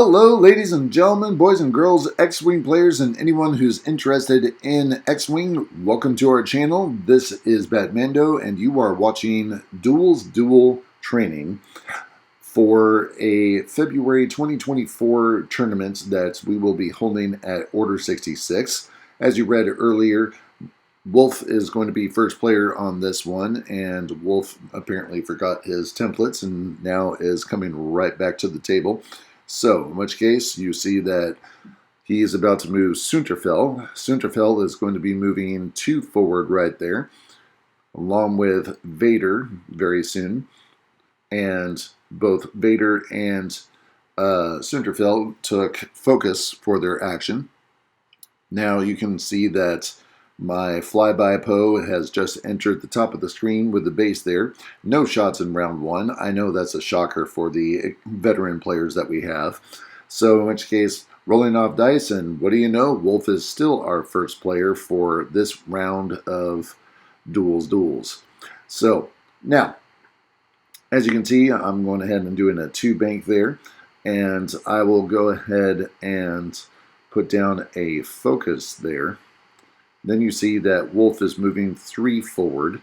Hello, ladies and gentlemen, boys and girls, X-Wing players, and anyone who's interested in X-Wing. Welcome to our channel. This is BatMando, and you are watching Dual Training for a February 2024 tournament that we will be holding at Order 66. As you read earlier, Wolf is going to be first player on this one, and Wolf apparently forgot his templates and now is coming right back to the table. So, in which case, you see that he is about to move Sunterfell. Sunterfell is going to be moving 2 forward right there, along with Vader very soon. And both Vader and Sunterfell took focus for their action. Now you can see that my flyby Poe has just entered the top of the screen with the base there. No shots in round 1. I know that's a shocker for the veteran players that we have. So in which case, rolling off dice, and what do you know? Wolf is still our first player for this round of Duels. So now, as you can see, I'm going ahead and doing a 2 bank there. And I will go ahead and put down a focus there. Then you see that Wolf is moving 3 forward.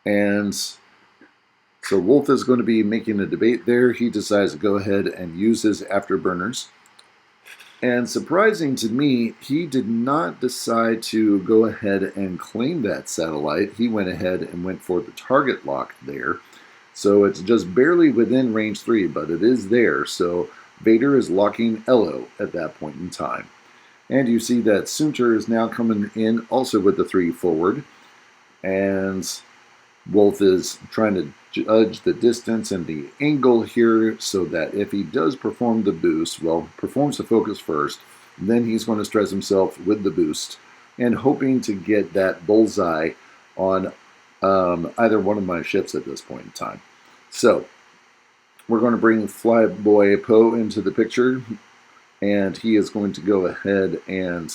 And so Wolf is going to be making a debate there. He decides to go ahead and use his afterburners. And surprising to me, he did not decide to go ahead and claim that satellite. He went ahead and went for the target lock there. So it's just barely within range 3, but it is there. So Vader is locking Elo at that point in time. And you see that Sunter is now coming in also with the 3 forward. And Wolf is trying to judge the distance and the angle here so that if he does perform the boost, well, performs the focus first, then he's going to stress himself with the boost and hoping to get that bullseye on either one of my ships at this point in time. So we're going to bring Flyboy Poe into the picture. And he is going to go ahead and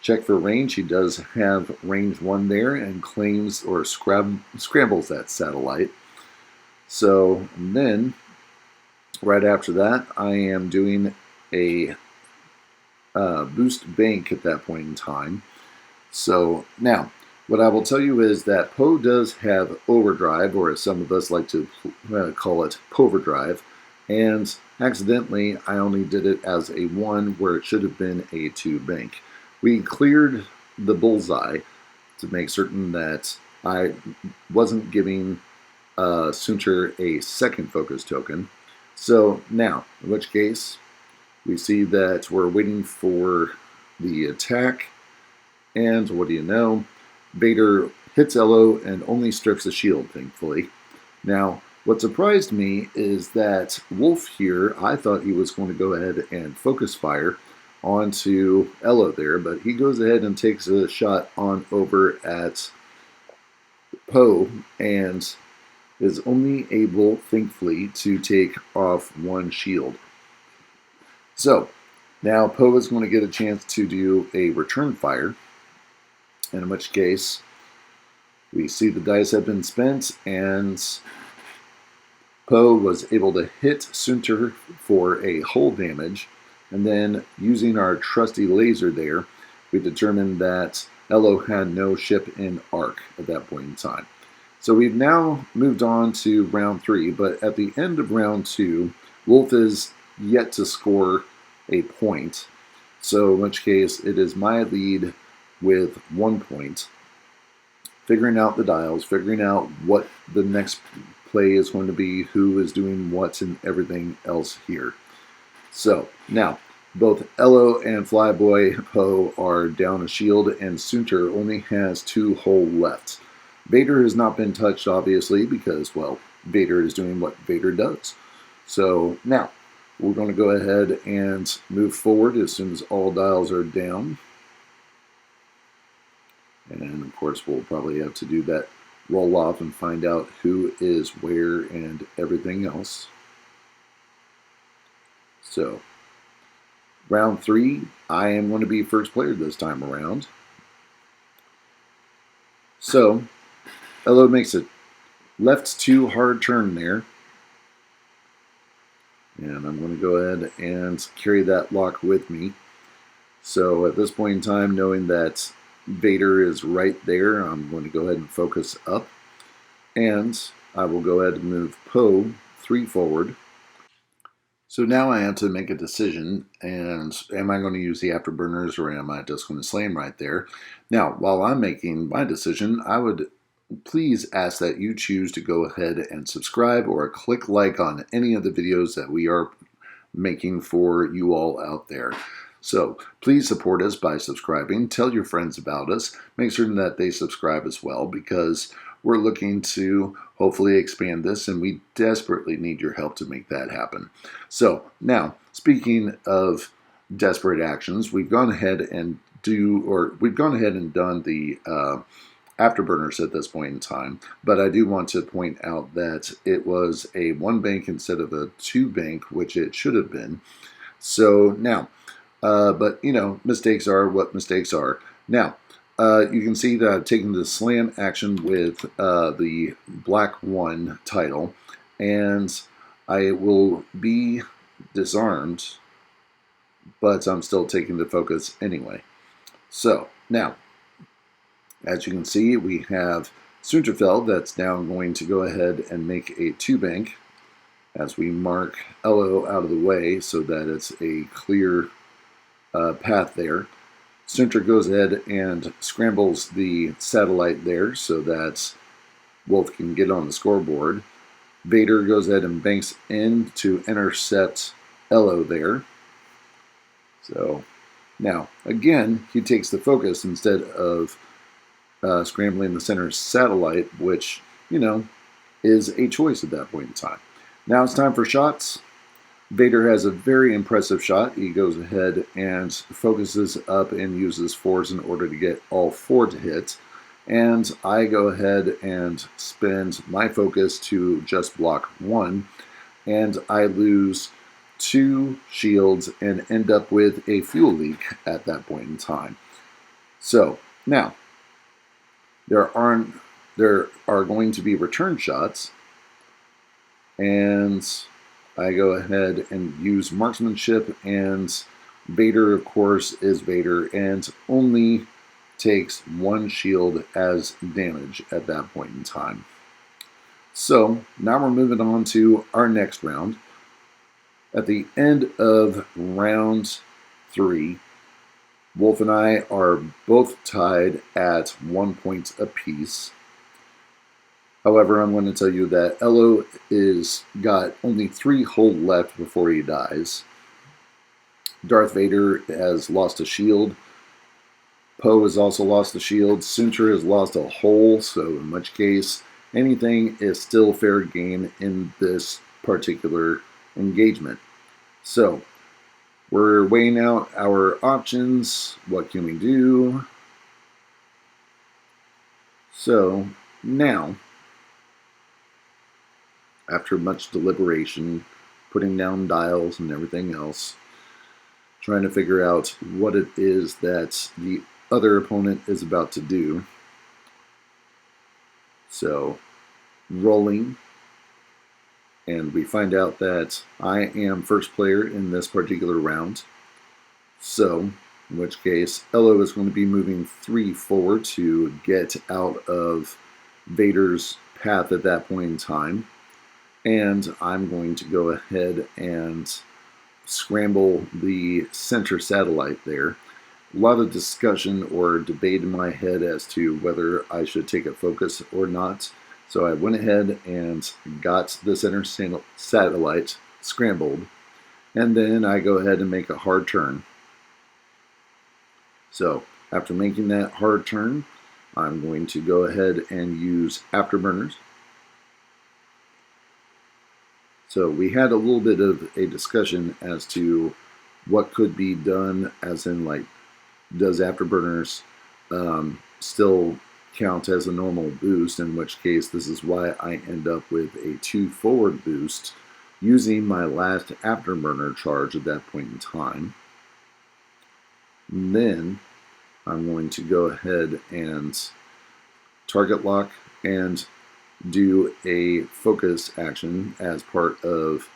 check for range. He does have range 1 there and claims or scrambles that satellite. So then, right after that, I am doing a boost bank at that point in time. So now, what I will tell you is that Poe does have overdrive, or as some of us like to call it, poverdrive. And accidentally, I only did it as a 1 where it should have been a 2 bank. We cleared the bullseye to make certain that I wasn't giving Sunter a second focus token. So now, in which case, we see that we're waiting for the attack. And what do you know? Vader hits Elo and only strips the shield, thankfully. Now, what surprised me is that Wolf here, I thought he was going to go ahead and focus fire onto Elo there, but he goes ahead and takes a shot on over at Poe and is only able, thankfully, to take off 1 shield. So, now Poe is going to get a chance to do a return fire, in which case we see the dice have been spent and Poe was able to hit Sunter for a hull damage, and then using our trusty laser there, we determined that Elo had no ship in arc at that point in time. So we've now moved on to round 3, but at the end of round 2, Wolf is yet to score a point. So in which case, it is my lead with 1 point. Figuring out the dials, figuring out what the next play is going to be, who is doing what, and everything else here. So now, both Elo and Flyboy Poe are down a shield, and Sunter only has 2 hull left. Vader has not been touched, obviously, because, well, Vader is doing what Vader does. So now, we're going to go ahead and move forward as soon as all dials are down. And of course, we'll probably have to do that roll off and find out who is where and everything else. So, round 3, I am going to be first player this time around. So, Elo makes a left 2 hard turn there. And I'm going to go ahead and carry that lock with me. So at this point in time, knowing that Vader is right there, I'm going to go ahead and focus up. And I will go ahead and move Poe 3 forward. So now I have to make a decision, and am I going to use the afterburners or am I just going to slam right there? Now, while I'm making my decision, I would please ask that you choose to go ahead and subscribe or click like on any of the videos that we are making for you all out there. So please support us by subscribing. Tell your friends about us. Make certain that they subscribe as well, because we're looking to hopefully expand this, and we desperately need your help to make that happen. So now, speaking of desperate actions, we've gone ahead and done the afterburners at this point in time, but I do want to point out that it was a 1 bank instead of a 2 bank, which it should have been. So now, but you know, mistakes are what mistakes are. Now, you can see that I've taken the slam action with the black 1 title, and I will be disarmed, but I'm still taking the focus anyway. So now, as you can see, we have Sunterfeld that's now going to go ahead and make a 2 bank as we mark LO out of the way so that it's a clear path there. Sunter goes ahead and scrambles the satellite there so that Wolf can get on the scoreboard. Vader goes ahead and banks in to intercept LO there. So now, again, he takes the focus instead of scrambling the center satellite, which, you know, is a choice at that point in time. Now it's time for shots. Vader has a very impressive shot. He goes ahead and focuses up and uses 4s in order to get all 4 to hit. And I go ahead and spend my focus to just block 1. And I lose 2 shields and end up with a fuel leak at that point in time. So now, there are going to be return shots, and I go ahead and use marksmanship, and Vader, of course, is Vader and only takes 1 shield as damage at that point in time. So now we're moving on to our next round. At the end of round 3, Wolf and I are both tied at 1 point apiece. However, I'm going to tell you that Elo is got only 3 hold left before he dies. Darth Vader has lost a shield. Poe has also lost a shield. Sunter has lost a hole, so in which case, anything is still fair game in this particular engagement. So, we're weighing out our options. What can we do? So, now, after much deliberation, putting down dials and everything else, trying to figure out what it is that the other opponent is about to do. So, rolling, and we find out that I am first player in this particular round. So, in which case, Elo is going to be moving 3 forward to get out of Vader's path at that point in time. And I'm going to go ahead and scramble the center satellite there. A lot of discussion or debate in my head as to whether I should take a focus or not. So I went ahead and got the center satellite scrambled. And then I go ahead and make a hard turn. So after making that hard turn, I'm going to go ahead and use afterburners. So we had a little bit of a discussion as to what could be done, as in, like, does afterburners still count as a normal boost, in which case this is why I end up with a 2 forward boost using my last afterburner charge at that point in time. And then I'm going to go ahead and target lock and do a focus action as part of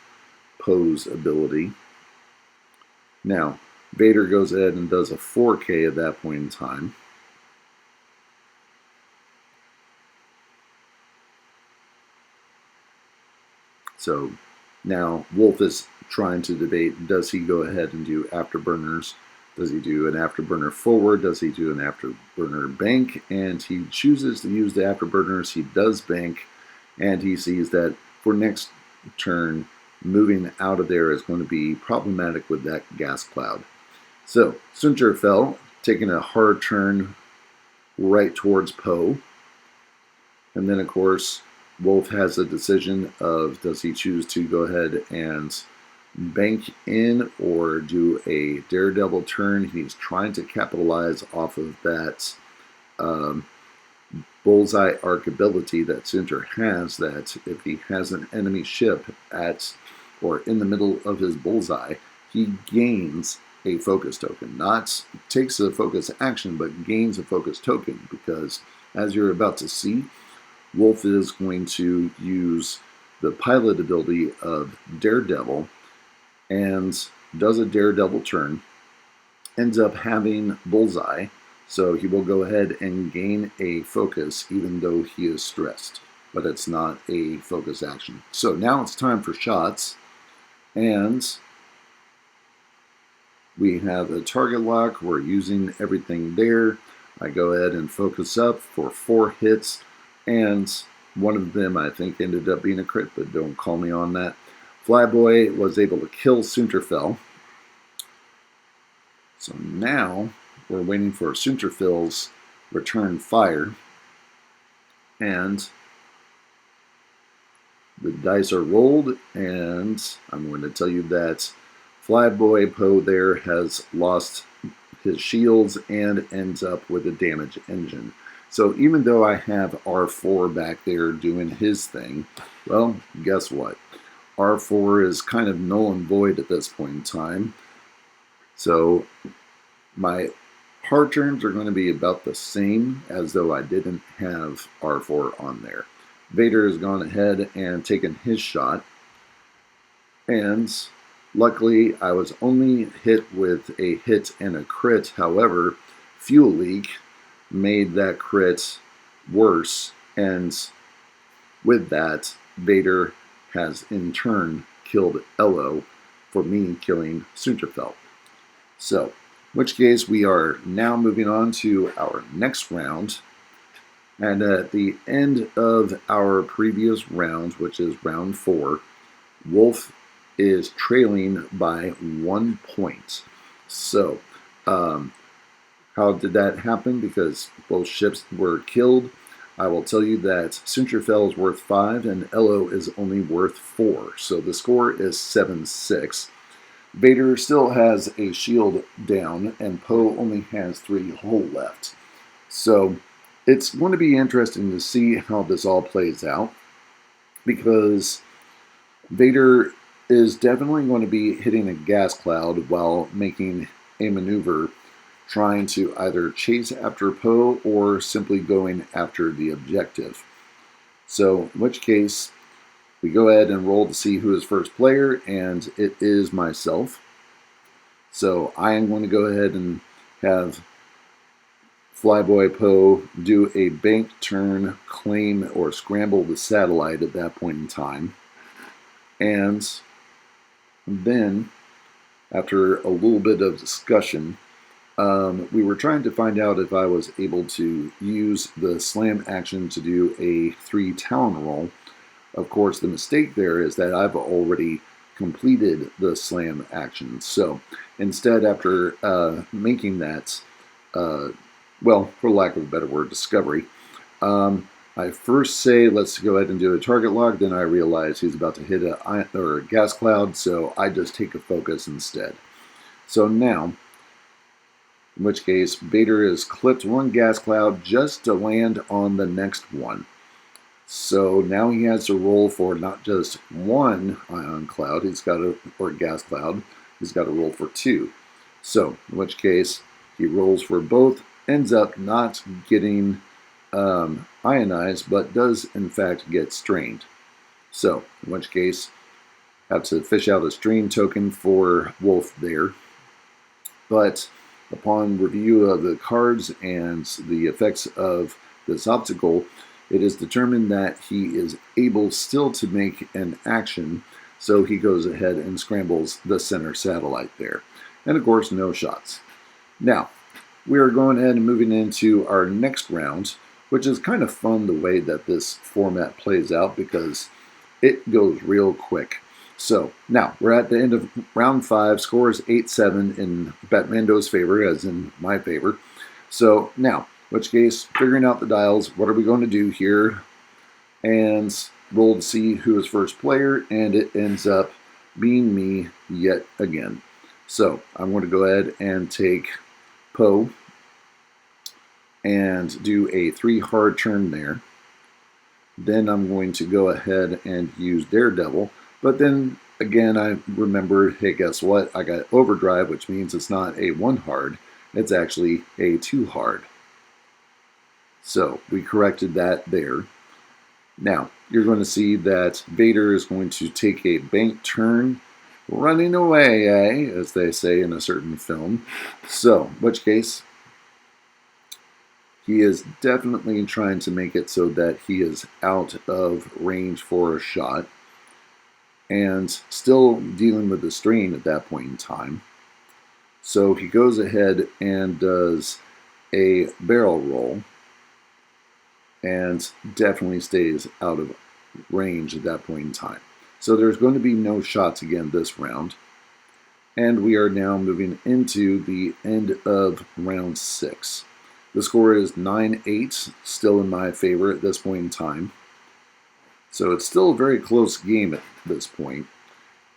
Poe's ability. Now, Vader goes ahead and does a 4K at that point in time. So now Wolf is trying to debate, does he go ahead and do afterburners? Does he do an afterburner forward? Does he do an afterburner bank? And he chooses to use the afterburners. He does bank, and he sees that for next turn, moving out of there is going to be problematic with that gas cloud. So Sunter fell, taking a hard turn right towards Poe. And then, of course, Wolf has a decision of, does he choose to go ahead and bank in or do a daredevil turn? He's trying to capitalize off of that bullseye arc ability that Sunter has, that if he has an enemy ship at or in the middle of his bullseye, he gains a focus token. Not takes a focus action, but gains a focus token, because as you're about to see, Wolf is going to use the pilot ability of Daredevil and does a Daredevil turn, ends up having Bullseye, so he will go ahead and gain a focus even though he is stressed, but it's not a focus action. So now it's time for shots, and we have a target lock. We're using everything there. I go ahead and focus up for 4 hits, and one of them I think ended up being a crit, but don't call me on that. Flyboy was able to kill Sunterfell. So now we're waiting for Sunterfell's return fire, and the dice are rolled, and I'm going to tell you that Flyboy Poe there has lost his shields and ends up with a damage engine. So even though I have R4 back there doing his thing, well, guess what? R4 is kind of null and void at this point in time. So my hard turns are going to be about the same as though I didn't have R4 on there. Vader has gone ahead and taken his shot, and luckily I was only hit with a hit and a crit. However, fuel leak made that crit worse, and with that, Vader has in turn killed Ello for me killing Sunterfell. So, in which case we are now moving on to our next round. And at the end of our previous round, which is round 4, Wolf is trailing by 1 point. So, how did that happen? Because both ships were killed. I will tell you that Sunterfell is worth 5 and Ello is only worth 4. So the score is 7-6. Vader still has a shield down, and Poe only has 3 hull left. So it's going to be interesting to see how this all plays out, because Vader is definitely going to be hitting a gas cloud while making a maneuver, trying to either chase after Poe or simply going after the objective. So in which case, we go ahead and roll to see who is first player, and it is myself. So I am going to go ahead and have Flyboy Poe do a bank turn, claim, or scramble the satellite at that point in time. And then, after a little bit of discussion, we were trying to find out if I was able to use the slam action to do a 3 talon roll. Of course, the mistake there is that I've already completed the slam action. So instead, after making that, well, for lack of a better word, discovery, I first say, let's go ahead and do a target lock. Then I realize he's about to hit a gas cloud, so I just take a focus instead. So now, in which case, Vader has clipped 1 gas cloud just to land on the next one. So now he has to roll for not just 1 ion cloud, or gas cloud, he's got to roll for 2. So, in which case, he rolls for both, ends up not getting ionized, but does in fact get strained. So, in which case, have to fish out a stream token for Wolf there. But upon review of the cards and the effects of this obstacle, it is determined that he is able still to make an action, so he goes ahead and scrambles the center satellite there. And of course, no shots. Now, we are going ahead and moving into our next round, which is kind of fun the way that this format plays out because it goes real quick. So now we're at the end of round 5. Score is 8-7 in BatMando's favor, as in my favor. So now, in which case, figuring out the dials, what are we going to do here? And roll to see who is first player, and it ends up being me yet again. So I'm going to go ahead and take Poe and do a 3 hard turn there. Then I'm going to go ahead and use Daredevil. But then again, I remembered, hey, guess what? I got Overdrive, which means it's not a 1 hard. It's actually a 2 hard. So we corrected that there. Now, you're going to see that Vader is going to take a bank turn, running away, as they say in a certain film. So, in which case, he is definitely trying to make it so that he is out of range for a shot and still dealing with the strain at that point in time. So he goes ahead and does a barrel roll and definitely stays out of range at that point in time. So there's going to be no shots again this round. And we are now moving into the end of round 6. The score is 9-8, still in my favor at this point in time. So it's still a very close game at this point.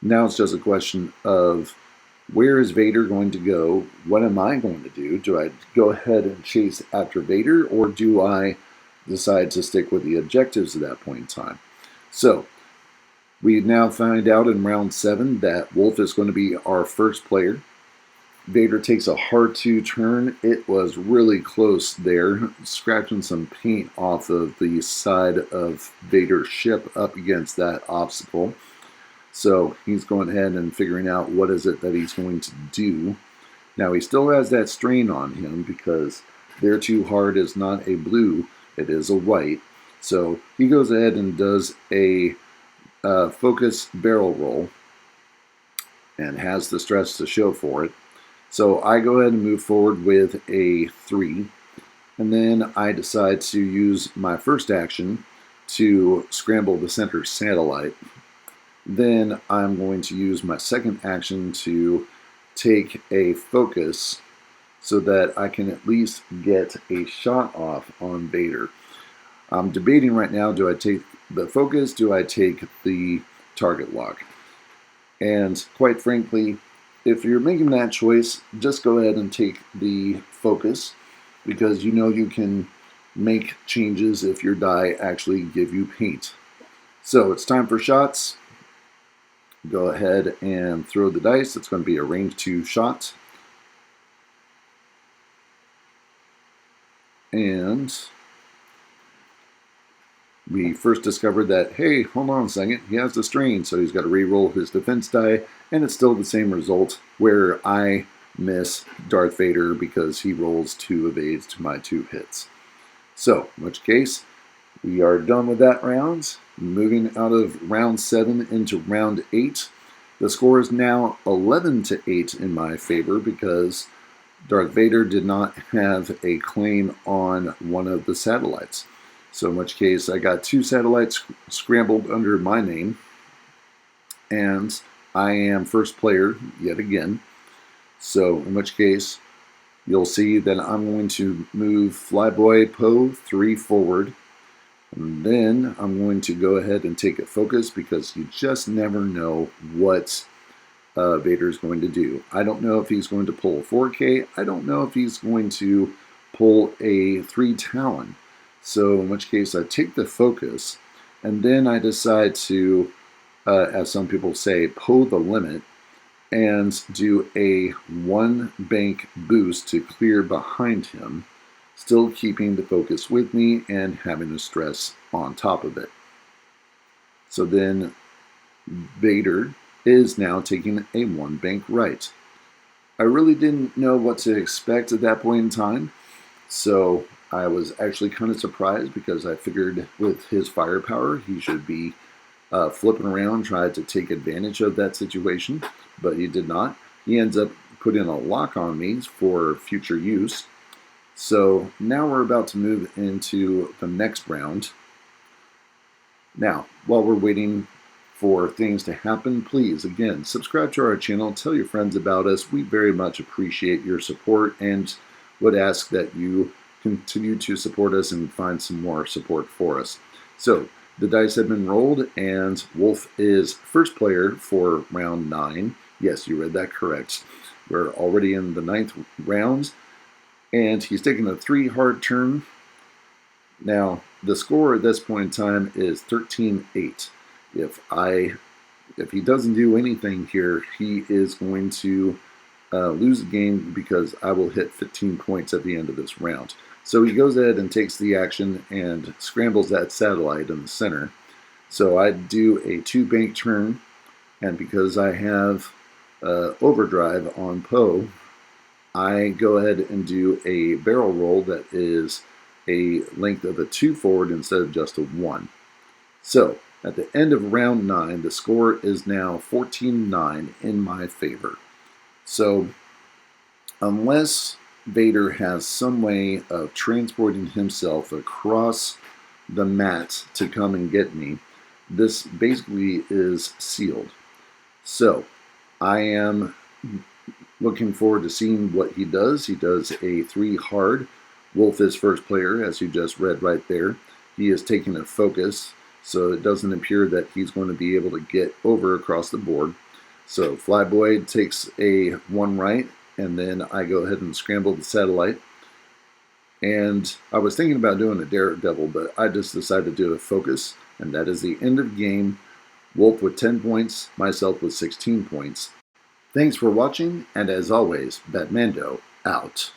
Now it's just a question of where is Vader going to go? What am I going to do? Do I go ahead and chase after Vader, or do I decide to stick with the objectives at that point in time? So we now find out in round 7 that Wolf is going to be our first player. Vader takes a hard 2 turn. It was really close there, scratching some paint off of the side of Vader's ship up against that obstacle. So he's going ahead and figuring out what is it that he's going to do. Now he still has that strain on him because their 2 hard is not a blue, it is a white. So he goes ahead and does a focus barrel roll and has the stress to show for it. So I go ahead and move forward with a 3, and then I decide to use my first action to scramble the center satellite. Then I'm going to use my second action to take a focus so that I can at least get a shot off on Vader. I'm debating right now, do I take the focus, do I take the target lock? And quite frankly, if you're making that choice, just go ahead and take the focus, because you know you can make changes if your die actually give you paint. So it's time for shots. Go ahead and throw the dice. It's going to be a range 2 shot. And we first discovered that, hey, hold on a second, he has the strain, so he's got to re-roll his defense die, and it's still the same result, where I miss Darth Vader because he rolls 2 evades to my 2 hits. So, in which case, we are done with that round. Moving out of round 7 into round 8. The score is now 11-8 in my favor because Darth Vader did not have a claim on one of the satellites. So in which case I got 2 satellites scrambled under my name, and I am first player yet again. So in which case you'll see that I'm going to move Flyboy Poe 3 forward, and then I'm going to go ahead and take a focus because you just never know what Vader's going to do. I don't know if he's going to pull 4K. I don't know if he's going to pull a 3 Talon. So in which case I take the focus, and then I decide to, as some people say, pull the limit and do a 1 bank boost to clear behind him, still keeping the focus with me and having the stress on top of it. So then Vader is now taking a 1 bank right. I really didn't know what to expect at that point in time, so I was actually kind of surprised because I figured with his firepower he should be flipping around, tried to take advantage of that situation, but he did not. He ends up putting a lock on me for future use. So now we're about to move into the next round. Now, while we're waiting for things to happen, please, again, subscribe to our channel, tell your friends about us. We very much appreciate your support and would ask that you continue to support us and find some more support for us. So, the dice have been rolled, and Wolf is first player for round 9. Yes, you read that correct. We're already in the 9th round, and he's taking a 3 hard turn. Now, the score at this point in time is 13-8. If he doesn't do anything here, he is going to lose the game because I will hit 15 points at the end of this round. So he goes ahead and takes the action and scrambles that satellite in the center. So I do a 2 bank turn, and because I have overdrive on Poe, I go ahead and do a barrel roll that is a length of a 2 forward instead of just a 1. So at the end of round 9, the score is now 14-9 in my favor. So unless Vader has some way of transporting himself across the mat to come and get me, this basically is sealed. So I am looking forward to seeing what he does. He does a 3 hard. Wolf is first player, as you just read right there. He is taking a focus, so it doesn't appear that he's going to be able to get over across the board. So Flyboy takes a 1 right, and then I go ahead and scramble the satellite. And I was thinking about doing a Daredevil, but I just decided to do a focus, and that is the end of game. Wolf with 10 points, myself with 16 points. Thanks for watching, and as always, BatMando out.